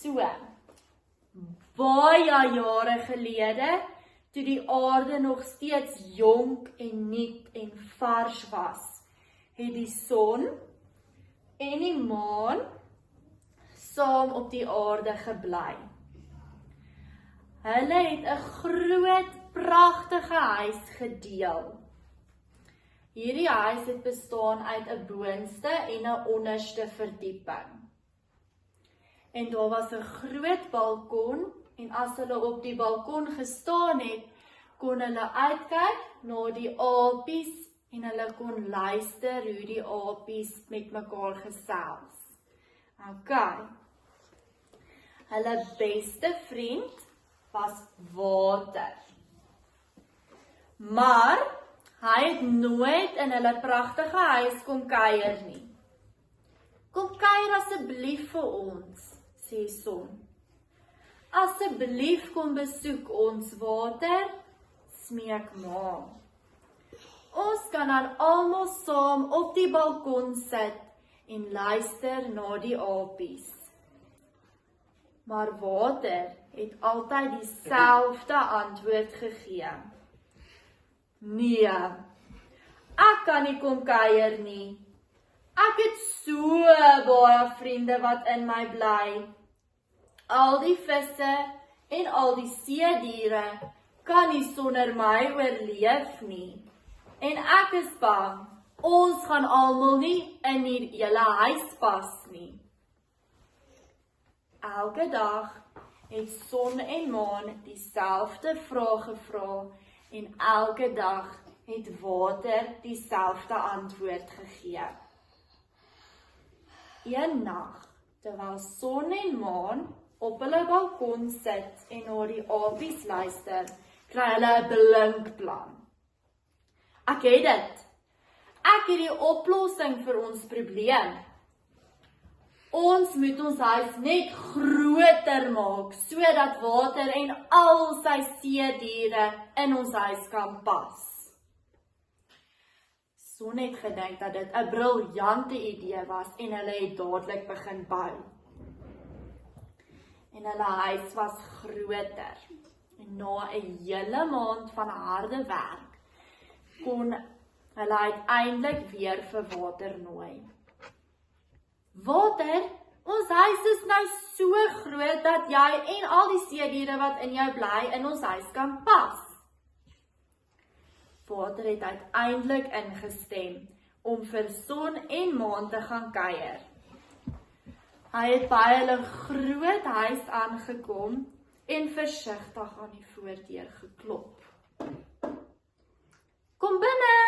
So, baie jare gelede, toe die aarde nog steeds jonk en nuut en vars was, het die son en die maan saam op die aarde gebly. Hulle het 'n groot, pragtige huis gedeel. Hierdie huis het bestaan uit 'n boonste en 'n onderste verdieping. En daar was 'n groot balkon, en as hulle op die balkon gestaan het, kon hulle uitkyk na die apies en hulle kon luister hoe die apies met mekaar gesels. OK. Hulle beste vriend was water. Maar hy het nooit in hulle pragtige huis kom kuier nie. Kom kuier asseblief vir ons, sê son. Asseblief kom besoek ons water, smeek ma. Ons kan dan almal saam op die balkon sit en luister na die apies. Maar water het altyd dieselfde antwoord gegee. Nee, ek kan nie kom kuier nie. Ek het so baie vriende wat in my bly. Al die visse en al die seediere kan nie sonder my oorleef nie. En ek is bang, ons gaan almal nie in hierdie hele huis pas nie. Elke dag het son en maan dieselfde vraag gevra en elke dag het water dieselfde antwoord gegee. Een nag, terwyl son en maan op hulle balkon sit en na die apies luister, kry hulle 'n blinkplan. Ek het dit. Ek het die oplossing vir ons probleem. Ons moet ons huis net groter maak, sodat water en al sy seediere in ons huis kan pas. Son het gedink dat dit 'n briljante idee was en hulle het dadelik begin bou. En hulle huis was groter. En na 'n hele maand van harde werk, kon hulle uiteindelik weer vir water nooi. Water, ons huis is nou so groot dat jy en al die seediere wat in jou bly in ons huis kan pas. Water het uiteindelik ingestem om vir son en maan te gaan kuier. Hy het by hulle groot huis aangekom en versigtig aan die voordeur geklop. Kom binne,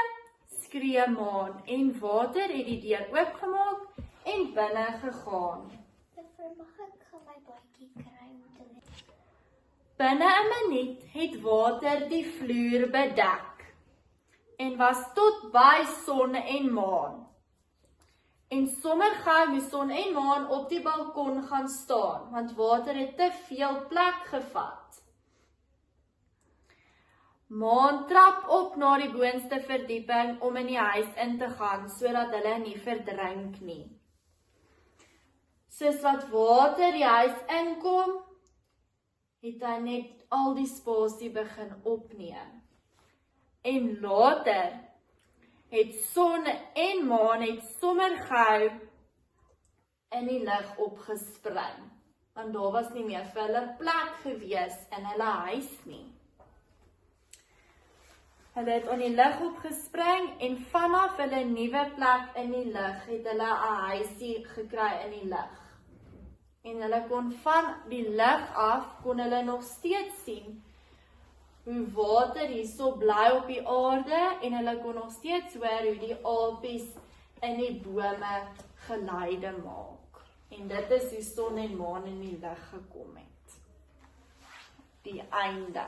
skree maan en water het die deur oopgemaak en binne gegaan. Mag ek gaan my baadjie kry om te lê? Binne 'n minuut het water die vloer bedek en was tot by son en maan. En sommer gou moes son en maan op die balkon gaan staan, want water het te veel plek gevat. Maan trap op na die boonste verdieping om in die huis in te gaan, sodat hulle nie verdrink nie. Soos wat water die huis inkom, het hy net al die spasie begin opneem. En later het son en maan het sommer gou in die lug opgespring, want daar was nie meer vir hulle plek gewees in hulle huis nie. Hulle het aan die lug opgespring en vanaf hulle nuwe plek in die lug het hulle 'n huisie gekry in die lug. En hulle kon van die lug af, kon hulle nog steeds sien hoe water hierso bly op die aarde en hulle kon nog steeds hoor hoe die apies in die bome geluide maak. En dit is hoe son en maan in die lug gekom het. Die einde.